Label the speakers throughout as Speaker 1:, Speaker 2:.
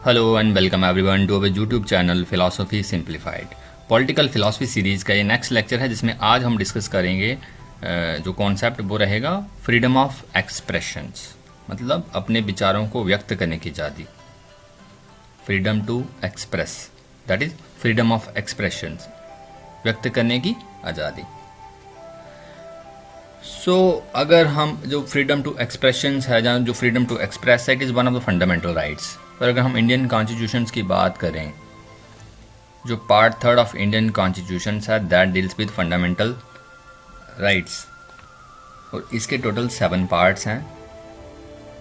Speaker 1: Hello and welcome everyone to our YouTube channel philosophy simplified. Political philosophy series का ये next lecture है जिसमें आज हम डिस्कस करेंगे जो कॉन्सेप्ट वो रहेगा फ्रीडम ऑफ एक्सप्रेशंस, मतलब अपने विचारों को व्यक्त करने की आज़ादी। Freedom to express, that is freedom of expressions, व्यक्त करने की आज़ादी। अगर हम जो फ्रीडम टू एक्सप्रेशंस है, जहाँ जो फ्रीडम टू एक्सप्रेस है, it is one of the fundamental rights. पर अगर हम इंडियन कॉन्स्टिट्यूशंस की बात करें, जो पार्ट 3 ऑफ इंडियन कॉन्स्टिट्यूशंस है that deals with fundamental rights, और इसके टोटल 7 पार्ट्स हैं।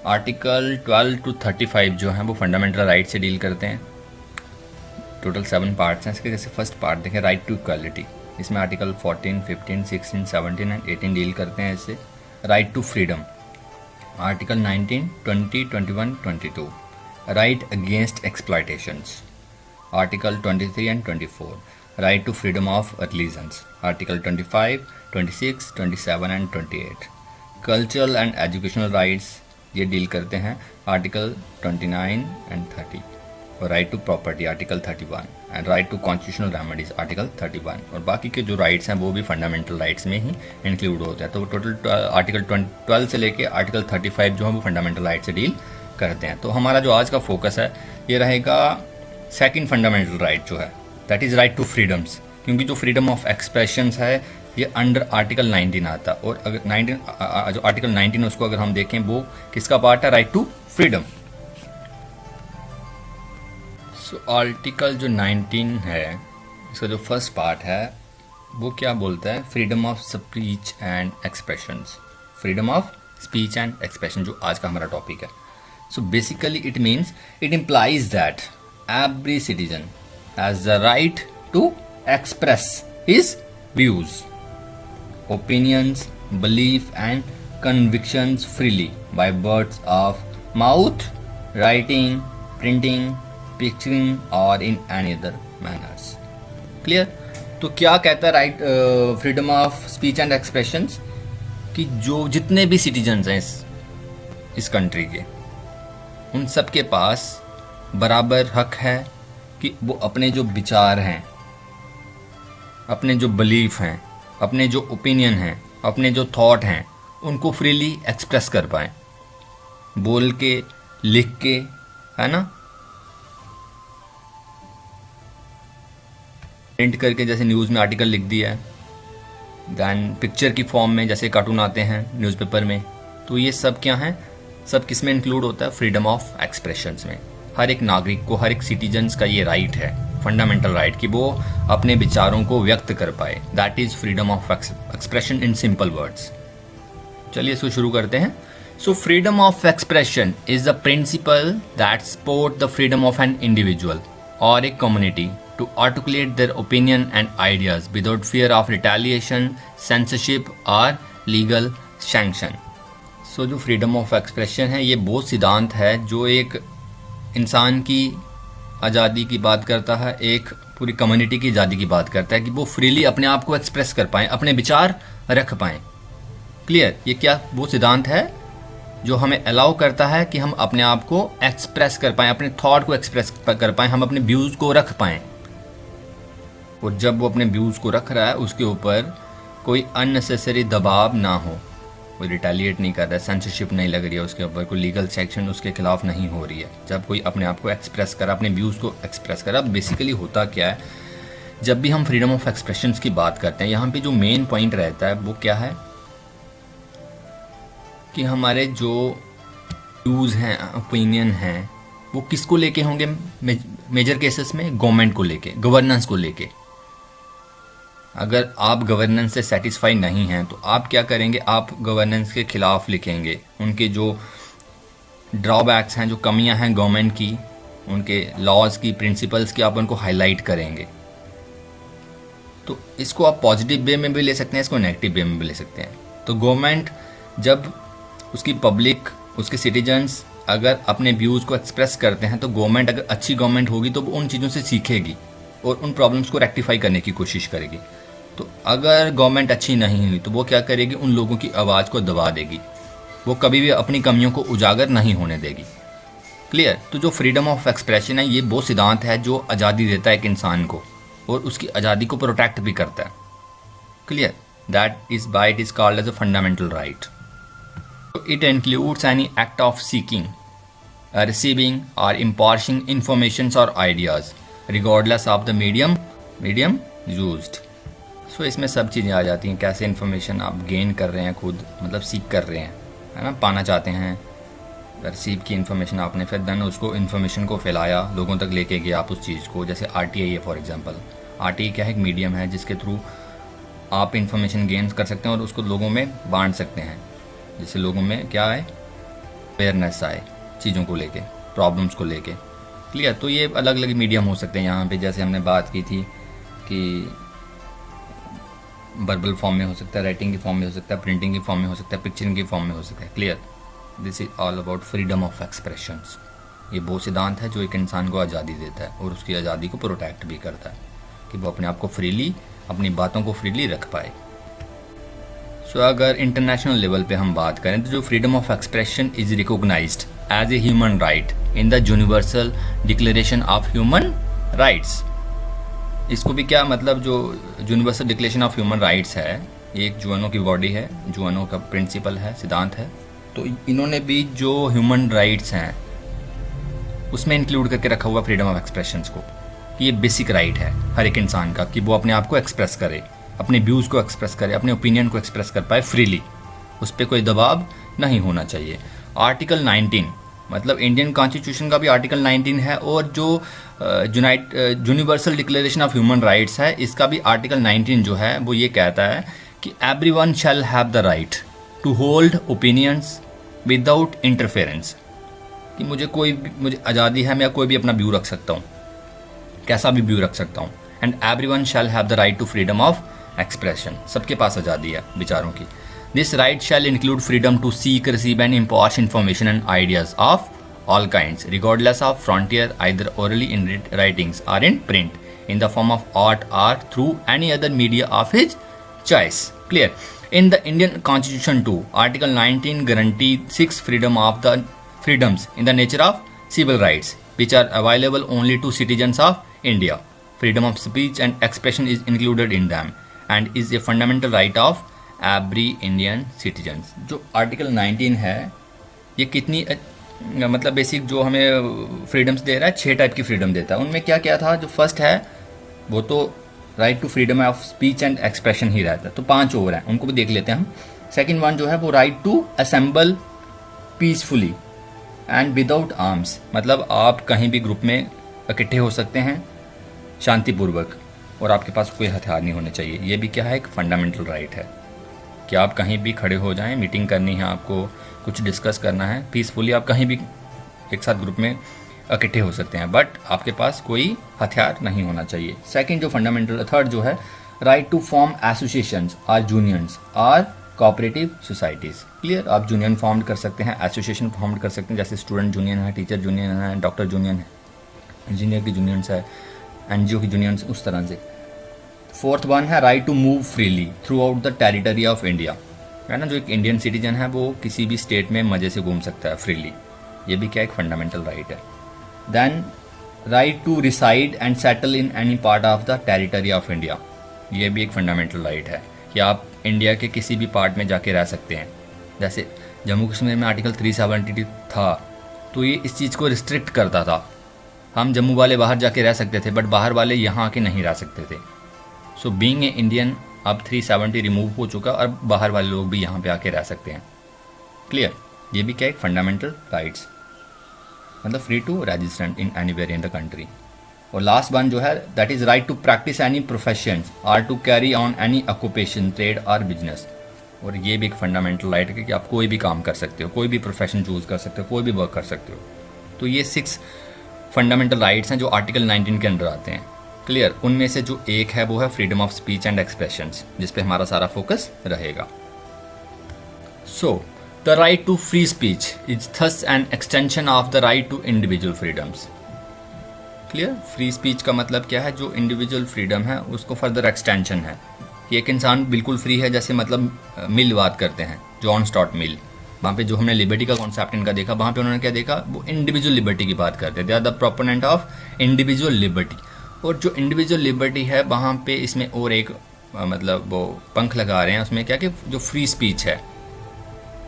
Speaker 1: आर्टिकल 12 to 35 जो हैं वो फंडामेंटल राइट से डील करते हैं। टोटल 7 पार्ट्स हैं इसके। जैसे फर्स्ट पार्ट देखें, राइट टू इक्वालिटी, इसमें आर्टिकल 14, 15, 16, 17 एंड 18 डील करते हैं इससे। Right to freedom, article 19, 20, 21, 22। Right against exploitations, article 23 and 24। Right to freedom of religions, article 25, 26, 27 and 28। Cultural and educational rights ये डील करते हैं, आर्टिकल 29 एंड 30। और right to property, article 31 and right to constitutional remedies, article 31। और बाकी के जो rights हैं वो भी फंडामेंटल राइट्स में ही इंक्लूड होते हैं। तो टोटल आर्टिकल 12 से लेके आर्टिकल 35 जो है वो फंडामेंटल राइट से डील करते हैं। तो हमारा जो आज का फोकस है ये रहेगा सेकंड फंडामेंटल राइट जो है, that is right to freedoms, क्योंकि जो फ्रीडम ऑफ एक्सप्रेशंस है ये अंडर आर्टिकल 19 आता है। और अगर 19 जो आर्टिकल 19 है उसको अगर हम देखें वो किसका पार्ट है, राइट टू फ्रीडम। आर्टिकल जो 19 है इसका जो फर्स्ट पार्ट है वो क्या बोलता है, freedom of speech and expressions. Freedom of speech and expression जो आज का हमारा टॉपिक है। So basically it means, it implies that every citizen has the right to express his views, opinions, belief and convictions freely by words of mouth, writing, printing, picturing or in any other manners. Clear? तो क्या कहता है right freedom of speech and expressions, कि जो जितने भी citizens हैं इस कंट्री के, उन सब के पास बराबर हक है कि वो अपने जो विचार हैं, अपने जो बिलीफ हैं, अपने जो ओपिनियन हैं, अपने जो थॉट हैं, उनको फ्रीली एक्सप्रेस कर पाएँ, बोल के, लिख के, है ना, प्रिंट करके, जैसे न्यूज़ में आर्टिकल लिख दिया है, दैन पिक्चर की फॉर्म में जैसे कार्टून आते हैं न्यूज़पेपर में। तो ये सब क्या हैं, सब किस में इंक्लूड होता है, फ्रीडम ऑफ एक्सप्रेशंस में। हर एक नागरिक को, हर एक सिटीजन्स का ये राइट है, फंडामेंटल राइट, कि वो अपने विचारों को व्यक्त कर पाए। That is freedom of expression in simple words. चलिए इसको शुरू करते हैं। So freedom of expression is the principle that support the freedom of an individual और a community to articulate their opinion and ideas without fear of retaliation, censorship और legal sanction. जो freedom of expression है ये वो सिद्धांत है जो एक इंसान की आज़ादी की बात करता है, एक पूरी कम्युनिटी की आज़ादी की बात करता है, कि वो फ्रीली अपने आप को एक्सप्रेस कर पाएँ, अपने विचार रख पाएँ। क्लियर? ये क्या वो सिद्धांत है जो हमें अलाउ करता है कि हम अपने आप को एक्सप्रेस कर पाएँ, अपने थॉट को एक्सप्रेस कर पाएँ, हम अपने व्यूज़ को रख पाएँ। और जब वो अपने व्यूज़ को रख रहा है उसके ऊपर कोई अननेसेसरी दबाव ना हो, कोई रिटेलिएट नहीं कर रहा है, सेंसरशिप नहीं लग रही है उसके ऊपर, कोई लीगल सेक्शन उसके खिलाफ नहीं हो रही है। जब कोई अपने आप को एक्सप्रेस करा, अपने व्यूज़ को एक्सप्रेस करा। बेसिकली होता क्या है, जब भी हम फ्रीडम ऑफ एक्सप्रेशंस की बात करते हैं, यहाँ पे जो मेन पॉइंट रहता है वो क्या है, कि हमारे जो व्यूज़ हैं, ओपिनियन हैं, वो किसको लेके होंगे मेजर केसेस में, गवर्नमेंट को लेके, गवर्नेंस को लेके। अगर आप गवर्नेंस से सेटिस्फाई नहीं हैं तो आप क्या करेंगे, आप गवर्नेंस के खिलाफ लिखेंगे, उनके जो ड्रॉबैक्स हैं, जो कमियां हैं गवर्नमेंट की, उनके लॉज की, प्रिंसिपल्स की, आप उनको हाईलाइट करेंगे। तो इसको आप पॉजिटिव वे में भी ले सकते हैं, इसको नेगेटिव वे में भी ले सकते हैं। तो गवर्नमेंट जब उसकी पब्लिक, उसके सिटीजन्स अगर अपने व्यूज़ को एक्सप्रेस करते हैं, तो गवर्नमेंट अगर अच्छी गवर्नमेंट होगी तो वो उन चीज़ों से सीखेगी और उन प्रॉब्लम्स को रेक्टिफाई करने की कोशिश करेगी। तो अगर गवर्नमेंट अच्छी नहीं हुई तो वो क्या करेगी, उन लोगों की आवाज़ को दबा देगी, वो कभी भी अपनी कमियों को उजागर नहीं होने देगी। क्लियर। तो जो फ्रीडम ऑफ एक्सप्रेशन है ये वो सिद्धांत है जो आज़ादी देता है एक इंसान को और उसकी आज़ादी को प्रोटेक्ट भी करता है। Clear. That is by it is called as a fundamental right. It includes any act of seeking, receiving और इम्पार्टिंग इंफॉर्मेशन और ideas regardless of the medium used. So इसमें सब चीज़ें आ जाती हैं, कैसे इन्फॉर्मेशन आप गेन कर रहे हैं, खुद मतलब सीख कर रहे हैं, है ना, पाना चाहते हैं। रिसीव की इन्फॉर्मेशन आपने, फिर देन उसको इन्फॉर्मेशन को फैलाया, लोगों तक लेके गए आप उस चीज़ को। जैसे आरटीआई है फॉर एग्जांपल। आरटीआई क्या है? एक मीडियम है जिसके थ्रू आप इन्फॉर्मेशन गेन कर सकते हैं और उसको लोगों में बांट सकते हैं, जिससे लोगों में क्या आए, अवेयरनेस आए चीज़ों को लेके, प्रॉब्लम्स को लेके। क्लियर। तो ये अलग अलग मीडियम हो सकते हैं यहाँ पे, जैसे हमने बात की थी कि वर्बल फॉर्म में हो सकता है, राइटिंग की फॉर्म में हो सकता है, प्रिंटिंग की फॉर्म में हो सकता है, पिक्चरिंग की फॉर्म में हो सकता है। Clear. This is all about freedom of expressions. ये वो सिद्धांत है जो एक इंसान को आज़ादी देता है और उसकी आज़ादी को प्रोटेक्ट भी करता है कि वो अपने आप को फ्रीली, अपनी बातों को फ्रीली रख पाए। सो अगर इंटरनेशनल लेवल पे हम बात करें तो जो freedom of expression is recognised as a human right in the universal declaration of human rights. इसको भी क्या मतलब, जो universal declaration of human rights है, ये एक यूएनओ की बॉडी है, यूएनओ का प्रिंसिपल है, सिद्धांत है। तो इन्होंने भी जो ह्यूमन राइट्स हैं उसमें इंक्लूड करके रखा हुआ फ्रीडम ऑफ एक्सप्रेशंस को, कि ये बेसिक राइट है हर एक इंसान का कि वो अपने आप को एक्सप्रेस करे, अपने व्यूज़ को एक्सप्रेस करे, अपने ओपिनियन को एक्सप्रेस कर पाए फ्रीली, उस पर कोई दबाव नहीं होना चाहिए। आर्टिकल 19 मतलब इंडियन कॉन्स्टिट्यूशन का भी आर्टिकल 19 है, और जो universal declaration of human rights है इसका भी आर्टिकल 19 जो है वो ये कहता है कि everyone shall have the right to hold opinions without interference. कि मुझे आज़ादी है, मैं कोई भी अपना व्यू रख सकता हूँ, कैसा भी व्यू रख सकता हूँ। And everyone shall have the right to freedom of expression. सबके पास आज़ादी है विचारों की। This right shall include freedom to seek, receive and impart information and ideas of all kinds, regardless of frontier, either orally in writings or in print, in the form of art or through any other media of his choice. Clear. In the Indian Constitution too, Article 19 guarantees 6 freedoms in the nature of civil rights, which are available only to citizens of India. Freedom of speech and expression is included in them and is a fundamental right of every Indian citizens. जो Article 19 है ये कितनी मतलब basic जो हमें freedoms दे रहा है, 6 type की फ्रीडम देता है। उनमें क्या क्या था? जो फर्स्ट है वो तो right to freedom of speech and expression ही रहता है, तो 5 और हैं, उनको भी देख लेते हैं हम। सेकंड वन जो है वो right to assemble peacefully and without arms, मतलब आप कहीं भी ग्रुप में इकट्ठे हो सकते हैं शांतिपूर्वक और आपके पास कोई हथियार नहीं होने चाहिए। ये भी क्या है? एक फंडामेंटल राइट है कि आप कहीं भी खड़े हो जाएं, मीटिंग करनी है आपको, कुछ डिस्कस करना है पीसफुली, आप कहीं भी एक साथ ग्रुप में इकट्ठे हो सकते हैं, बट आपके पास कोई हथियार नहीं होना चाहिए। सेकंड जो फंडामेंटल, थर्ड जो है राइट टू फॉर्म एसोसिएशंस और यूनियंस और कोऑपरेटिव सोसाइटीज़। क्लियर। आप यूनियन फॉर्म कर सकते हैं, एसोसिएशन फॉर्म कर सकते हैं, जैसे स्टूडेंट यूनियन है, टीचर यूनियन है, डॉक्टर यूनियन है, इंजीनियर की यूनियंस है, एनजीओ की यूनियंस, उस तरह से। फोर्थ वन है right to move freely throughout the territory of India, है ना, जो एक इंडियन सिटीजन है वो किसी भी स्टेट में मज़े से घूम सकता है फ्रीली। ये भी क्या एक फंडामेंटल राइट है। Then right to reside and settle in any part of the territory of India, ये भी एक फंडामेंटल राइट है कि आप इंडिया के किसी भी पार्ट में जाके रह सकते हैं। जैसे जम्मू कश्मीर में आर्टिकल 370 था, तो ये इस चीज़ को रिस्ट्रिक्ट करता था। हम जम्मू वाले बाहर जाके रह सकते थे, बट बाहर वाले यहाँ आके नहीं रह सकते थे। सो बीइंग ए इंडियन, अब 370 रिमूव हो चुका और बाहर वाले लोग भी यहाँ पे आके रह सकते हैं। क्लियर। ये भी क्या एक फंडामेंटल राइट्स, मतलब free to register in anywhere in the country. और लास्ट वन जो है that is right to practise any profession और to carry on any occupation, trade और बिजनेस। और ये भी एक फंडामेंटल राइट है कि आप कोई भी काम कर सकते हो, कोई भी प्रोफेशन चूज कर सकते हो, कोई भी वर्क कर सकते हो। तो ये 6 फंडामेंटल राइट्स हैं जो आर्टिकल 19 के अंदर आते हैं। क्लियर। उनमें से जो एक है वो है freedom of speech and expressions, जिस पे हमारा सारा फोकस रहेगा। So the right to free speech is thus an extension of the right to individual freedoms. Clear. Free speech का मतलब क्या है? जो इंडिविजुअल फ्रीडम है उसको फर्दर एक्सटेंशन है कि एक इंसान बिल्कुल फ्री है, जैसे मतलब मिल बात करते हैं, जॉन स्टॉर्ट मिल वहाँ पे जो हमने लिबर्टी का कॉन्सेप्ट इनका देखा, वहाँ पे उन्होंने क्या देखा, वो इंडिविजुअल लिबर्टी की बात करते थे, they are the proponent of individual liberty. और जो इंडिविजुअल लिबर्टी है वहाँ पे इसमें और एक मतलब वो पंख लगा रहे हैं उसमें, क्या कि जो फ्री स्पीच है,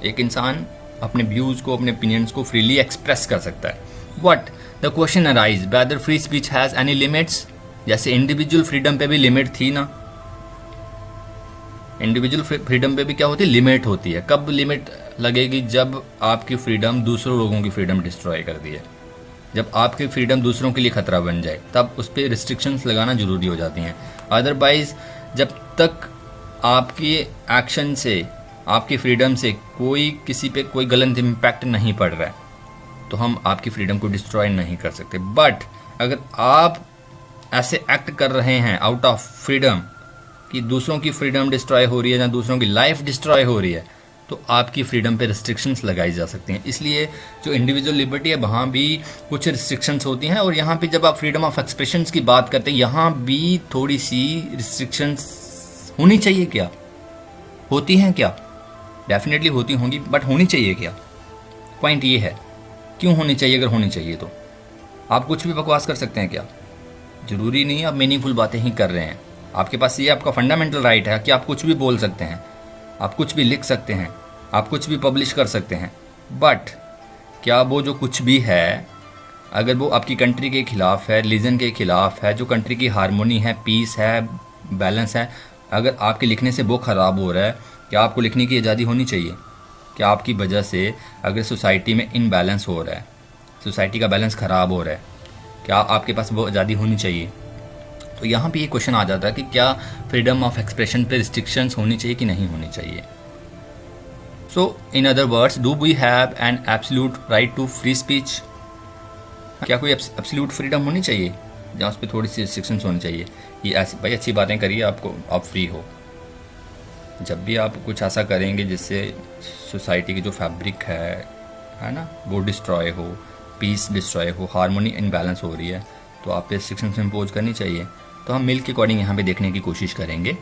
Speaker 1: एक इंसान अपने व्यूज़ को, अपने ओपिनियंस को फ्रीली एक्सप्रेस कर सकता है। But the question arise whether free speech has any limits. जैसे इंडिविजुअल फ्रीडम पे भी लिमिट थी ना, इंडिविजुअल फ्रीडम पे भी क्या होती है, लिमिट होती है। कब लिमिट लगेगी, जब आपकी फ्रीडम दूसरों लोगों की फ्रीडम डिस्ट्रॉय कर दी है, जब आपकी फ्रीडम दूसरों के लिए खतरा बन जाए, तब उस पर रिस्ट्रिक्शंस लगाना जरूरी हो जाती हैं। अदरवाइज जब तक आपकी एक्शन से, आपकी फ्रीडम से कोई किसी पे कोई गलत इम्पैक्ट नहीं पड़ रहा है, तो हम आपकी फ्रीडम को डिस्ट्रॉय नहीं कर सकते। बट अगर आप ऐसे एक्ट कर रहे हैं आउट ऑफ फ्रीडम कि दूसरों की फ्रीडम डिस्ट्रॉय हो रही है या दूसरों की लाइफ डिस्ट्रॉय हो रही है, तो आपकी फ्रीडम पे रिस्ट्रिक्शंस लगाई जा सकती हैं। इसलिए जो इंडिविजुअल लिबर्टी है वहाँ भी कुछ रिस्ट्रिक्शंस होती हैं, और यहाँ पे जब आप फ्रीडम ऑफ एक्सप्रेशंस की बात करते हैं, यहाँ भी थोड़ी सी रिस्ट्रिक्शंस होनी चाहिए। क्या होती हैं? क्या डेफिनेटली होती होंगी, बट होनी चाहिए क्या? पॉइंट ये है, क्यों होनी चाहिए? अगर होनी चाहिए तो आप कुछ भी बकवास कर सकते हैं क्या? ज़रूरी नहीं है आप मीनिंगफुल बातें ही कर रहे हैं। आपके पास ये आपका फंडामेंटल राइट है कि आप कुछ भी बोल सकते हैं, आप कुछ भी लिख सकते हैं, आप कुछ भी पब्लिश कर सकते हैं। बट क्या वो जो कुछ भी है, अगर वो आपकी कंट्री के खिलाफ है, रिलीजन के खिलाफ है, जो कंट्री की हारमोनी है, पीस है, बैलेंस है, अगर आपके लिखने से वो ख़राब हो रहा है, क्या आपको लिखने की आज़ादी होनी चाहिए? क्या आपकी वजह से अगर सोसाइटी में इनबैलेंस हो रहा है, सोसाइटी का बैलेंस ख़राब हो रहा है, क्या आपके पास वो आज़ादी होनी चाहिए? तो यहाँ पे ये क्वेश्चन आ जाता है कि क्या फ्रीडम ऑफ एक्सप्रेशन पे रिस्ट्रिक्शंस होनी चाहिए कि नहीं होनी चाहिए। So in other words, do we have an absolute right to free speech? क्या कोई एब्सोल्यूट फ्रीडम होनी चाहिए जहाँ उस पर थोड़ी सी रिस्ट्रिक्शंस होनी चाहिए? ये ऐसी भाई अच्छी बातें करिए, आपको आप फ्री हो। जब भी आप कुछ ऐसा करेंगे जिससे सोसाइटी की जो फैब्रिक है ना, वो डिस्ट्रॉय हो, पीस डिस्ट्रॉय हो, हारमोनी इनबैलेंस हो रही है, तो आप पे रिस्ट्रिक्शंस इम्पोज करनी चाहिए। तो हम मिल के अकॉर्डिंग यहाँ पे देखने की कोशिश करेंगे।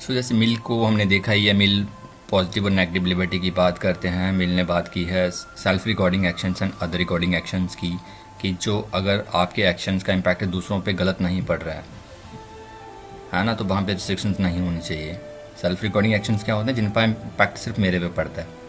Speaker 1: सो जैसे मिल को हमने देखा ही है, मिल पॉजिटिव और नेगेटिव लिबर्टी की बात करते हैं। मिल ने बात की है self recording actions and other recording actions की, कि जो अगर आपके एक्शंस का इम्पैक्ट दूसरों पे गलत नहीं पड़ रहा है ना, तो वहाँ पे रिस्ट्रिक्शंस नहीं होनी चाहिए। सेल्फ रिकॉर्डिंग एक्शंस क्या होते हैं, जिन पर इम्पैक्ट सिर्फ मेरे पे पड़ता है,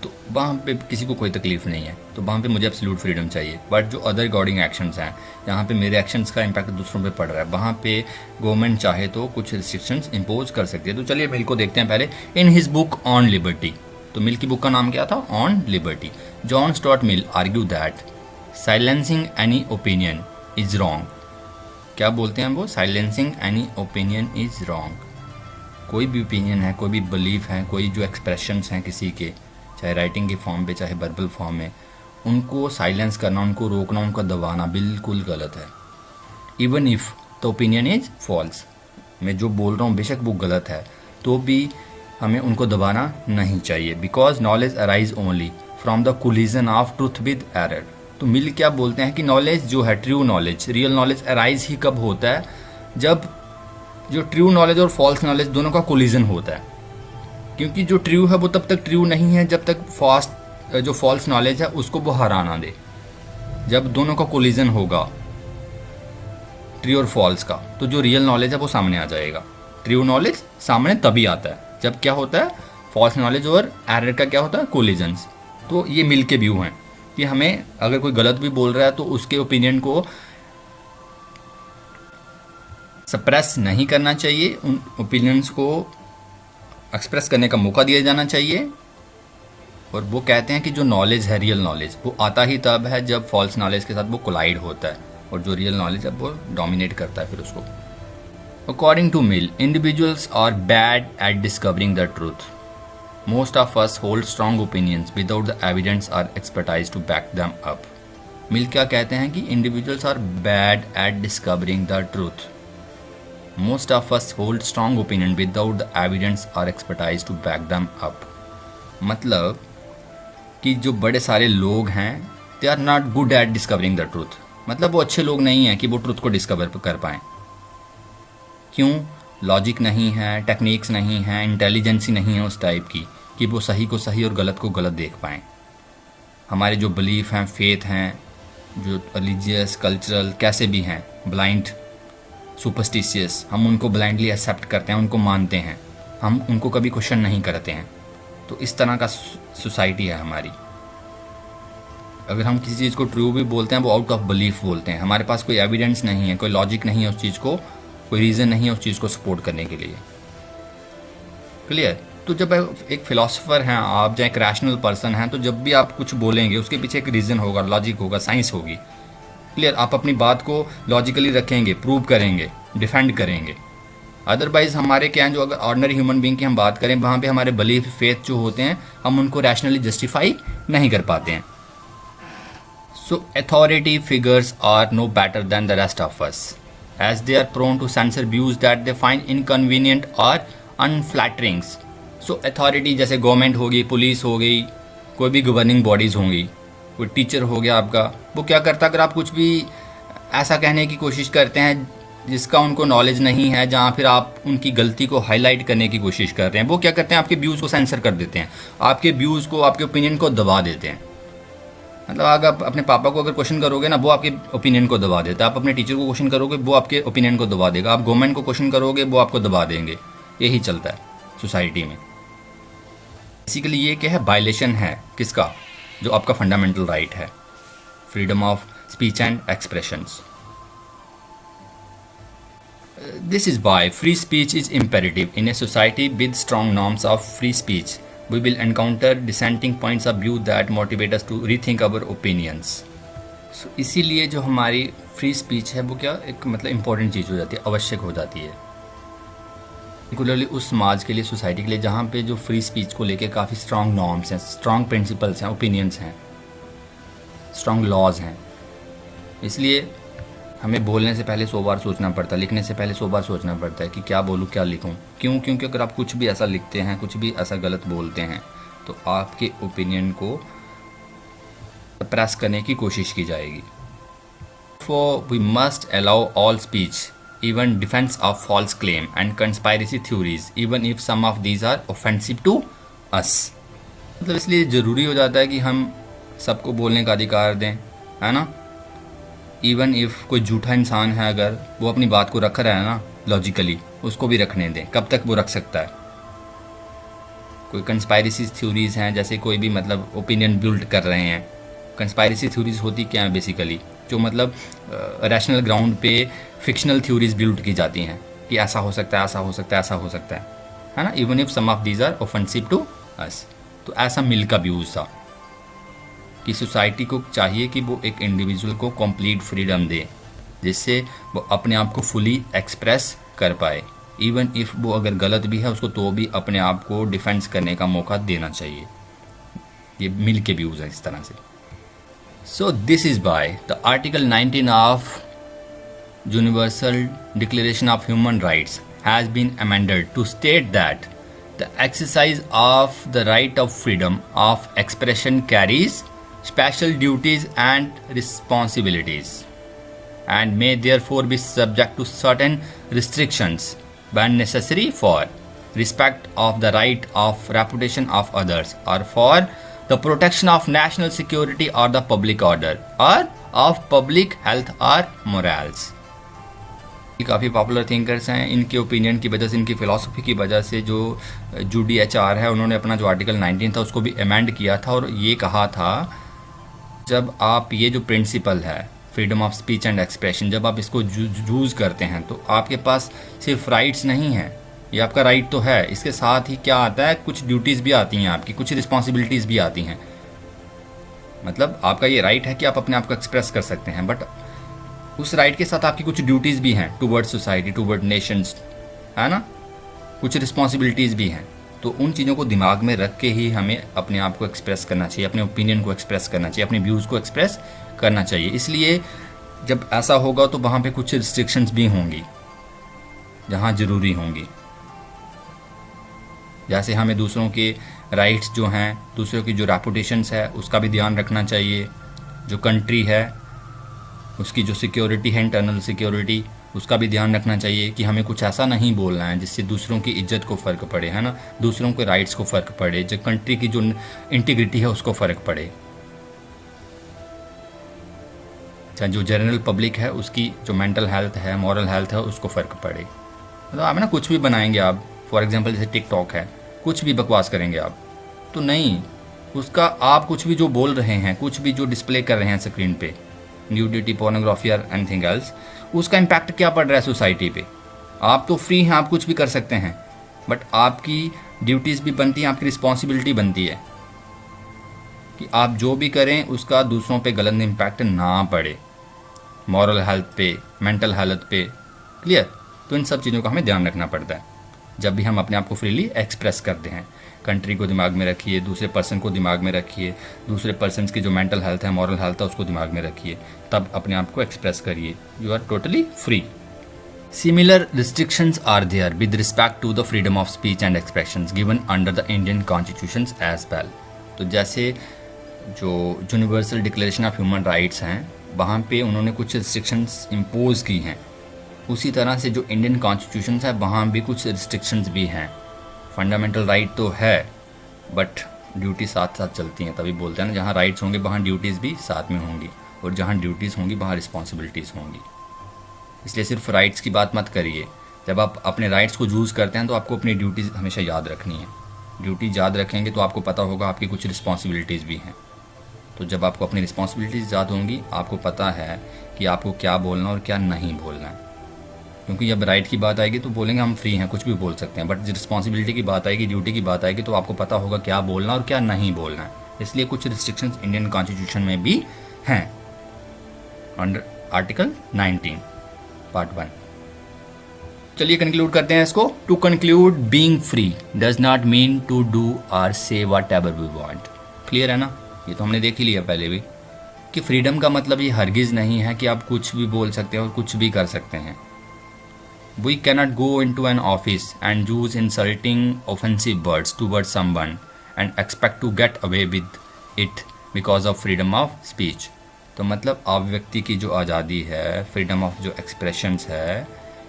Speaker 1: तो वहाँ पे किसी को कोई तकलीफ नहीं है, तो वहाँ पे मुझे एब्सोल्यूट फ्रीडम चाहिए। बट जो अदर रिकॉर्डिंग एक्शंस हैं, जहाँ पे मेरे एक्शंस का इम्पैक्ट दूसरों पे पड़ रहा है, वहाँ पे गवर्नमेंट चाहे तो कुछ रिस्ट्रिक्शंस इंपोज कर सकती है। तो चलिए मिल को देखते हैं पहले। In his book on liberty, तो मिल की बुक का नाम क्या था? On liberty. John Stuart Mill argue that silencing any opinion is wrong. क्या बोलते हैं वो? Silencing any opinion is wrong. कोई भी ओपिनियन है, कोई भी बिलीफ है, कोई जो एक्सप्रेशंस हैं किसी के, चाहे राइटिंग के फॉर्म पे चाहे वर्बल फॉर्म में, उनको साइलेंस करना, उनको रोकना, उनको दबाना बिल्कुल गलत है। Even if the opinion is false, मैं जो बोल रहा हूँ बेशक वो गलत है, तो भी हमें उनको दबाना नहीं चाहिए। Because knowledge arise only from the collision of truth with error. तो मिल क्या बोलते हैं कि नॉलेज जो है, true knowledge, real knowledge arise ही कब होता है? जब जो ट्रू नॉलेज और फॉल्स नॉलेज दोनों का कोलिजन होता है। क्योंकि जो ट्रू है वो तब तक ट्रू नहीं है जब तक जो फॉल्स नॉलेज है उसको वो हरा ना दे। जब दोनों का कोलिजन होगा, ट्रू और फॉल्स का, तो जो रियल नॉलेज है वो सामने आ जाएगा। ट्रू नॉलेज सामने तभी आता है जब क्या होता है, फॉल्स नॉलेज और एरर का क्या होता है, कोलिजन्स। तो ये मिल के व्यू हैं कि हमें अगर कोई गलत भी बोल रहा है तो उसके ओपिनियन को सप्रेस नहीं करना चाहिए, उन ओपिनियंस को एक्सप्रेस करने का मौका दिया जाना चाहिए। और वो कहते हैं कि जो नॉलेज है, रियल नॉलेज, वो आता ही तब है जब फॉल्स नॉलेज के साथ वो कोलाइड होता है, और जो रियल नॉलेज है वो डोमिनेट करता है फिर उसको। According to Mill, individuals are bad at discovering the truth. Most of us hold strong opinions without the evidence or expertise to back them up. Mill क्या कहते हैं कि individuals are bad at discovering the truth. Most of us hold strong opinion without the evidence or expertise to back them up। मतलब कि जो बड़े सारे लोग हैं, they are not good at discovering the truth। मतलब वो अच्छे लोग नहीं हैं कि वो ट्रूथ को डिस्कवर कर पाएँ। क्यों? लॉजिक नहीं है, टेक्निक्स नहीं है, इंटेलिजेंसी नहीं है उस टाइप की कि वो सही को सही और गलत को गलत देख पाएँ। हमारे जो बिलीफ हैं, फेथ हैं, जो रिलीजियस, कल्चरल कैसे भी हैं, ब्लाइंड, सुपरस्टिशियस, हम उनको ब्लाइंडली एक्सेप्ट करते हैं, उनको मानते हैं, हम उनको कभी क्वेश्चन नहीं करते हैं। तो इस तरह का सोसाइटी है हमारी। अगर हम किसी चीज़ को ट्रू भी बोलते हैं वो आउट ऑफ बिलीफ बोलते हैं, हमारे पास कोई एविडेंस नहीं है, कोई लॉजिक नहीं है उस चीज़ को, कोई रीज़न नहीं है उस चीज़ को सपोर्ट करने के लिए। क्लियर? तो जब एक फिलोसोफर हैं आप, या एक रैशनल पर्सन हैं, तो जब भी आप कुछ बोलेंगे उसके पीछे एक रीज़न होगा, लॉजिक होगा, साइंस होगी। क्लियर? आप अपनी बात को लॉजिकली रखेंगे, प्रूव करेंगे, डिफेंड करेंगे। अदरवाइज हमारे क्या है, जो अगर ऑर्डिनरी ह्यूमन बीइंग की हम बात करें, वहाँ पे हमारे बिलीफ, फेथ जो होते हैं, हम उनको रैशनली जस्टिफाई नहीं कर पाते हैं। So authority figures are no better than the rest of us, as they are prone to censor views that they find inconvenient or unflattering. So authority जैसे गवर्नमेंट होगी, पुलिस हो गई, कोई भी गवर्निंग बॉडीज़ होंगी, कोई टीचर हो गया आपका, वो क्या करता है, अगर आप कुछ भी ऐसा कहने की कोशिश करते हैं जिसका उनको नॉलेज नहीं है, जहाँ फिर आप उनकी गलती को हाईलाइट करने की कोशिश कर रहे हैं, वो क्या करते हैं, आपके व्यूज़ को सेंसर कर देते हैं, आपके व्यूज़ को, आपके ओपिनियन को दबा देते हैं। मतलब अगर आप अपने पापा को अगर क्वेश्चन करोगे ना, वो आपके ओपिनियन को दबा देता है। आप अपने टीचर को क्वेश्चन करोगे, वो आपके ओपिनियन को दबा देगा। आप गवर्नमेंट को क्वेश्चन करोगे, वो आपको दबा देंगे। यही चलता है सोसाइटी में। बेसिकली ये क्या है, वायलेशन है किसका, जो आपका फंडामेंटल राइट है, freedom of speech and expressions. This is why free speech is imperative in a society with strong norms of free speech. We will encounter dissenting points of view that motivate us to rethink our opinions. So, इसीलिए जो हमारी free speech है वो क्या एक मतलब important चीज़ हो जाती है, आवश्यक हो जाती है, पर्टिकुलरली उस समाज के लिए, सोसाइटी के लिए जहाँ पे जो फ्री स्पीच को लेके काफ़ी स्ट्रॉन्ग नॉर्म्स हैं, स्ट्रॉन्ग प्रिंसिपल्स हैं, ओपिनियंस हैं, स्ट्रॉन्ग लॉज हैं। इसलिए हमें बोलने से पहले 100 बार सोचना पड़ता है, लिखने से पहले 100 बार सोचना पड़ता है कि क्या बोलूँ, क्या लिखूँ। क्यों? क्योंकि अगर आप कुछ भी ऐसा लिखते हैं, कुछ भी ऐसा गलत बोलते हैं, तो आपके ओपिनियन को सप्रेस करने की कोशिश की जाएगी। For we must allow all speech, even defence of false claim and conspiracy theories, even if some of these are offensive to us. मतलब इसलिए ज़रूरी हो जाता है कि हम सबको बोलने का अधिकार दें, है ना। इवन इफ़ कोई झूठा इंसान है, अगर वो अपनी बात को रख रहा है ना लॉजिकली, उसको भी रखने दें। कब तक वो रख सकता है? कोई कंस्पायरेसी थ्योरीज हैं, जैसे कोई भी मतलब ओपिनियन बिल्ड कर रहे हैं। कंस्पायरेसी थ्योरीज होती क्या है बेसिकली, जो मतलब रैशनल ग्राउंड पे फिक्शनल थ्योरीज बिल्ड की जाती हैं कि ऐसा हो सकता है, ऐसा हो सकता है, ऐसा हो सकता है ना। Even if some of these are offensive to us. तो ऐसा मिल का व्यूज़ था कि सोसाइटी को चाहिए कि वो एक इंडिविजुअल को कंप्लीट फ्रीडम दे, जिससे वो अपने आप को फुली एक्सप्रेस कर पाए। इवन इफ़ वो अगर गलत भी है उसको, तो भी अपने आप को डिफेंस करने का मौका देना चाहिए। ये मिल के व्यूज़ है इस तरह से। So this is by the article 19 of universal declaration of human rights has been amended to state that the exercise of the right of freedom of expression carries special duties and responsibilities and may therefore be subject to certain restrictions when necessary for respect of the right of reputation of others or for the protection of national security or the public order or of public health or morals. काफ़ी popular thinkers हैं, इनके opinion की वजह से, इनकी philosophy की वजह से जो UDHR है, उन्होंने अपना जो आर्टिकल 19 था उसको भी अमेंड किया था और ये कहा था, जब आप ये जो प्रिंसिपल है freedom of speech and expression, जब आप इसको यूज़ करते हैं तो आपके पास सिर्फ राइट्स नहीं हैं, ये आपका राइट तो है, इसके साथ ही क्या आता है, कुछ ड्यूटीज़ भी आती हैं आपकी, कुछ रिस्पॉन्सिबिलिटीज़ भी आती हैं। मतलब आपका ये राइट है कि आप अपने आप को एक्सप्रेस कर सकते हैं, बट उस राइट के साथ आपकी कुछ ड्यूटीज़ भी हैं टूवर्ड सोसाइटी, टूवर्ड नेशंस, है ना, कुछ रिस्पॉन्सिबिलिटीज़ भी हैं। तो उन चीज़ों को दिमाग में रख के ही हमें अपने आप को एक्सप्रेस करना चाहिए, अपने ओपिनियन को एक्सप्रेस करना चाहिए, अपने व्यूज़ को एक्सप्रेस करना चाहिए। इसलिए जब ऐसा होगा तो वहाँ पे कुछ रिस्ट्रिक्शंस भी होंगी जहाँ ज़रूरी होंगी। जैसे हमें दूसरों के राइट्स जो हैं, दूसरों की जो रेपुटेशंस है उसका भी ध्यान रखना चाहिए। जो कंट्री है उसकी जो सिक्योरिटी है, इंटरनल सिक्योरिटी, उसका भी ध्यान रखना चाहिए कि हमें कुछ ऐसा नहीं बोलना है जिससे दूसरों की इज्जत को फ़र्क पड़े, है ना, दूसरों के राइट्स को फ़र्क पड़े, जो कंट्री की जो इंटीग्रिटी है उसको फ़र्क पड़े, चाहे जो जनरल पब्लिक है उसकी जो मेंटल हेल्थ है, मॉरल हेल्थ है, उसको फ़र्क पड़े। मतलब आप ना कुछ भी बनाएंगे आप, फॉर एग्जांपल जैसे टिकटॉक है, कुछ भी बकवास करेंगे आप, तो नहीं, उसका आप कुछ भी जो बोल रहे हैं, कुछ भी जो डिस्प्ले कर रहे हैं स्क्रीन पे, न्यूडिटी, पोर्नोग्राफी और एनीथिंग एल्स, उसका इम्पैक्ट क्या पड़ रहा है सोसाइटी पे। आप तो फ्री हैं, आप कुछ भी कर सकते हैं, बट आपकी ड्यूटीज़ भी बनती हैं, आपकी रिस्पॉन्सिबिलिटी बनती है कि आप जो भी करें उसका दूसरों पे गलत इम्पैक्ट ना पड़े, मॉरल हेल्थ पे, मेंटल हेल्थ पे। क्लियर? तो इन सब चीज़ों का हमें ध्यान रखना पड़ता है जब भी हम अपने आप को फ्रीली एक्सप्रेस करते हैं। कंट्री को दिमाग में रखिए, दूसरे पर्सन को दिमाग में रखिए, दूसरे पर्सन की जो मेंटल हेल्थ है, मॉरल हेल्थ है, उसको दिमाग में रखिए, तब अपने आप को एक्सप्रेस करिए। You are totally free. Similar restrictions are there with respect to the freedom of speech and expressions given under the Indian constitutions as well. तो जैसे जो universal declaration of human rights हैं, वहाँ पे उन्होंने कुछ रिस्ट्रिक्शंस इम्पोज की हैं, उसी तरह से जो इंडियन कॉन्स्टिट्यूशन है वहाँ भी कुछ रिस्ट्रिक्शंस भी हैं। फंडामेंटल राइट तो है, बट ड्यूटी साथ साथ चलती हैं, तभी बोलते हैं ना, जहाँ राइट्स होंगे वहाँ ड्यूटीज़ भी साथ में होंगी, और जहाँ ड्यूटीज़ होंगी वहाँ रिस्पॉन्सिबिलिटीज़ होंगी। इसलिए सिर्फ राइट्स की बात मत करिए। जब आप अपने राइट्स को यूज़ करते हैं तो आपको अपनी ड्यूटीज़ हमेशा याद रखनी है। ड्यूटी याद रखेंगे तो आपको पता होगा आपकी कुछ रिस्पॉन्सिबिलिटीज़ भी हैं। तो जब आपको अपनी रिस्पॉन्सिबिलिटीज़ याद होंगी, आपको पता है कि आपको क्या बोलना और क्या नहीं बोलना है। क्योंकि जब राइट की बात आएगी तो बोलेंगे हम फ्री हैं, कुछ भी बोल सकते हैं, बट जब रिस्पॉन्सिबिलिटी की बात आएगी, ड्यूटी की बात आएगी, तो आपको पता होगा क्या बोलना और क्या नहीं बोलना है। इसलिए कुछ रिस्ट्रिक्शंस इंडियन कॉन्स्टिट्यूशन में भी हैं अंडर आर्टिकल 19 पार्ट 1। चलिए कंक्लूड करते हैं इसको। To conclude, being free does not mean to do or say whatever we want. Clear है ना? ये तो हमने देख ही लिया पहले भी कि फ्रीडम का मतलब ये हरगिज़ नहीं है कि आप कुछ भी बोल सकते हैं और कुछ भी कर सकते हैं। We cannot go into an office and use insulting, offensive words towards someone and expect to get away with it because of freedom of speech. तो मतलब अभिव्यक्ति की जो आज़ादी है, फ्रीडम ऑफ जो एक्सप्रेशंस है,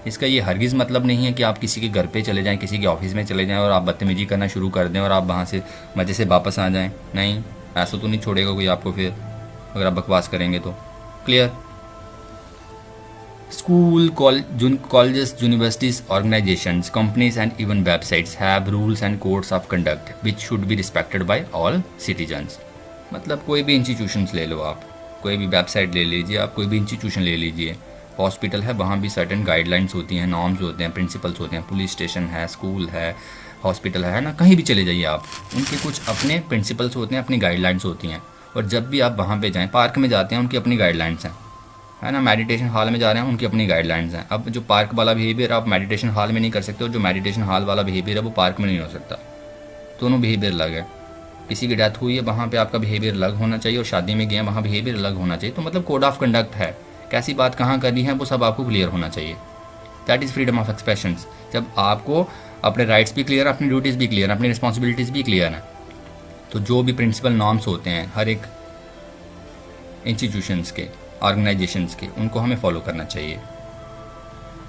Speaker 1: इसका ये हरगिज़ मतलब नहीं है कि आप किसी के घर पे चले जाएं, किसी के ऑफिस में चले जाएं और आप बदतमीजी करना शुरू कर दें और आप वहाँ से मज़े से वापस आ जाएं। नहीं, ऐसा तो नहीं छोड़ेगा कोई आपको फिर, अगर आप बकवास करेंगे तो। Clear? School, colleges, universities, organizations, companies and even websites have rules and codes of conduct which should be respected by all citizens. मतलब कोई भी इंस्टीट्यूशंस ले लो आप, कोई भी वेबसाइट ले लीजिए आप, कोई भी इंस्टीट्यूशन ले लीजिए, हॉस्पिटल है, वहाँ भी सर्टेन गाइडलाइंस होती हैं, नॉर्म्स होते हैं, प्रिंसिपल्स होते हैं, पुलिस स्टेशन है, स्कूल है, हॉस्पिटल है ना, कहीं भी चले जाइए आप, उनके कुछ अपने प्रिंसिपल्स होते हैं, अपनी गाइडलाइंस होती हैं। और जब भी आप वहाँ पे जाएँ, पार्क में जाते हैं, उनकी अपनी गाइडलाइंस हैं, है ना, मेडिटेशन हॉल में जा रहे हैं, उनकी अपनी गाइडलाइंस हैं। अब जो पार्क वाला बिहेवियर आप मेडिटेशन हॉल में नहीं कर सकते, और जो मेडिटेशन हॉल वाला बिहेवियर है वो पार्क में नहीं हो सकता। दोनों बिहेवियर अलग है। किसी की डेथ हुई है, वहाँ पे आपका बिहेवियर अलग होना चाहिए, और शादी में गए हैं, वहाँ बिहेवियर अलग होना चाहिए। तो मतलब कोड ऑफ कंडक्ट है, कैसी बात कहाँ करनी है वो सब आपको क्लियर होना चाहिए। That is freedom of expressions. जब आपको अपने राइट्स भी क्लियर, अपनी ड्यूटीज़ भी क्लियर, अपनी रिस्पॉन्सिबिलिटीज़ भी क्लियर हैं, तो जो भी प्रिंसिपल नॉर्म्स होते हैं हर एक इंस्टीट्यूशंस के, ऑर्गेनाइजेशंस के, उनको हमें फॉलो करना चाहिए।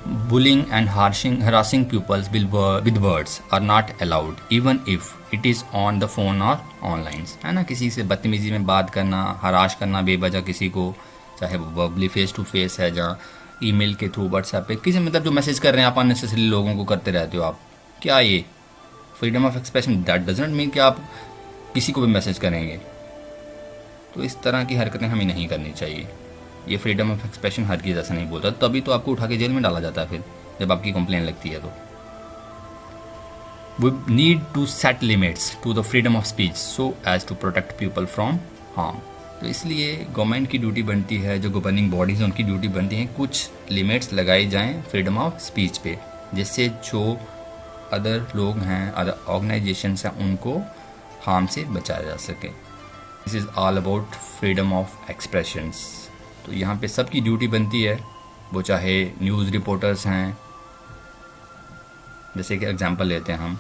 Speaker 1: Bullying and harassing pupils with words are not allowed even if it is on the phone or online, है ना। किसी से बदतमीजी में बात करना, हराश करना बेवजह किसी को, चाहे वो वर्बली फेस टू फेस है, जहाँ ईमेल के थ्रू, व्हाट्सएप पे, किसी मतलब जो मैसेज कर रहे हैं आप, अननेसेसरी लोगों को करते रहते हो आप, क्या ये freedom of expression? That doesn't mean कि आप किसी को भी मैसेज करेंगे। तो इस तरह की हरकतें हमें नहीं करनी चाहिए। ये फ्रीडम ऑफ एक्सप्रेशन हर चीज़ ऐसा नहीं बोलता, तभी तो आपको उठा के जेल में डाला जाता है फिर जब आपकी कंप्लेन लगती है। तो we need to set limits to the freedom of speech so as to protect people from harm. तो इसलिए गवर्नमेंट की ड्यूटी बनती है, जो गवर्निंग बॉडीज़ हैं उनकी ड्यूटी बनती है, कुछ लिमिट्स लगाई जाएँ फ्रीडम ऑफ स्पीच पे, जिससे जो अदर लोग हैं, अदर ऑर्गेनाइजेशंस हैं, उनको हार्म से बचाया जा सके। This is all about freedom of expressions. तो यहाँ पे सबकी ड्यूटी बनती है, वो चाहे न्यूज़ रिपोर्टर्स हैं, जैसे कि एग्जांपल लेते हैं हम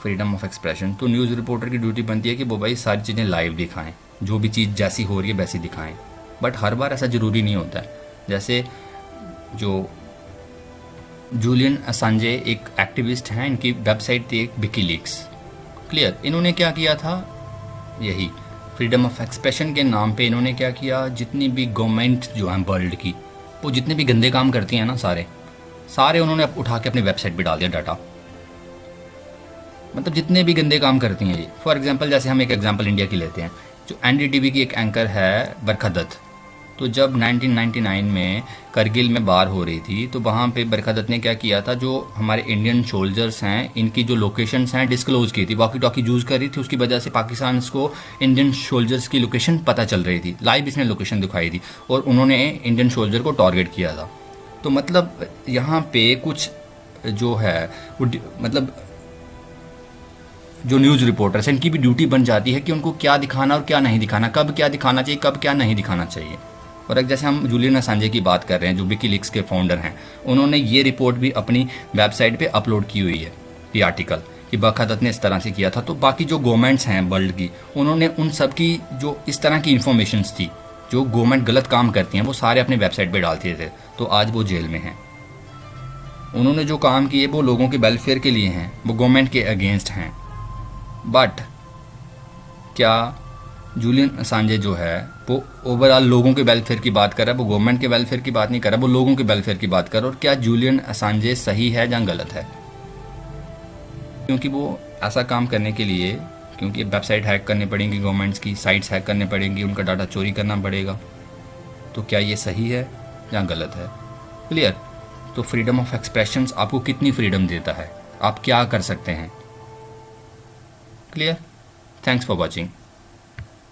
Speaker 1: फ्रीडम ऑफ एक्सप्रेशन, तो न्यूज़ रिपोर्टर की ड्यूटी बनती है कि वो भाई सारी चीज़ें लाइव दिखाएं, जो भी चीज़ जैसी हो रही है वैसी दिखाएं। बट हर बार ऐसा ज़रूरी नहीं होता है। जैसे जो जूलियन असांजे एक एक्टिविस्ट हैं, इनकी वेबसाइट थी एक विकीलीक्स। क्लियर। इन्होंने क्या किया था, यही फ्रीडम ऑफ एक्सप्रेशन के नाम पे इन्होंने क्या किया, जितनी भी गवर्नमेंट जो है वर्ल्ड की, वो जितने भी गंदे काम करती हैं ना, सारे उन्होंने उठा के अपनी वेबसाइट पे डाल दिया डाटा। मतलब जितने भी गंदे काम करती हैं ये। फॉर एग्जांपल जैसे हम एक एग्जांपल इंडिया की लेते हैं, जो एनडीटीवी की एक एंकर है बरखा दत्त। तो जब 1999 में करगिल में वार हो रही थी, तो वहाँ पे बरखा दत्त ने क्या किया था, जो हमारे इंडियन सोल्जर्स हैं इनकी जो लोकेशंस हैं डिस्क्लोज की थी, वॉकी टॉकी यूज़ कर रही थी, उसकी वजह से पाकिस्तान को इंडियन सोल्जर्स की लोकेशन पता चल रही थी, लाइव इसने लोकेशन दिखाई थी और उन्होंने इंडियन सोल्जर को टारगेट किया था। तो मतलब यहाँ पे कुछ जो है मतलब जो न्यूज़ रिपोर्टर्स हैं इनकी भी ड्यूटी बन जाती है कि उनको क्या दिखाना और क्या नहीं दिखाना, कब क्या दिखाना चाहिए, कब क्या नहीं दिखाना चाहिए। और जैसे हम जूलियन असांजे की बात कर रहे हैं, जो विकीलीक्स के फाउंडर हैं, उन्होंने ये रिपोर्ट भी अपनी वेबसाइट पे अपलोड की हुई है, ये आर्टिकल, कि बरखा दत्त ने इस तरह से किया था। तो बाकी जो गवर्नमेंट्स हैं वर्ल्ड की, उन्होंने उन सब की जो इस तरह की इन्फॉर्मेशंस थी, जो गवर्नमेंट गलत काम करती हैं, वो सारे अपनी वेबसाइट पर डालते थे। तो आज वो जेल में हैं। उन्होंने जो काम किए वो लोगों के वेलफेयर के लिए हैं, वो गवर्नमेंट के अगेंस्ट हैं। बट क्या जूलियन असांजे जो है वो ओवरऑल लोगों के वेलफेयर की बात कर रहा है, वो गवर्नमेंट के वेलफेयर की बात नहीं कर रहा, वो लोगों के वेलफेयर की बात कर रहा है। और क्या जूलियन असांजे सही है या गलत है? क्योंकि वो ऐसा काम करने के लिए, क्योंकि वेबसाइट हैक करनी पड़ेगी, गवर्नमेंट्स की साइट्स हैक करनी पड़ेंगी, उनका डाटा चोरी करना पड़ेगा। तो क्या ये सही है या गलत है? क्लियर। तो फ्रीडम ऑफ एक्सप्रेशंस आपको कितनी फ्रीडम देता है, आप क्या कर सकते हैं? क्लियर। Thanks for watching.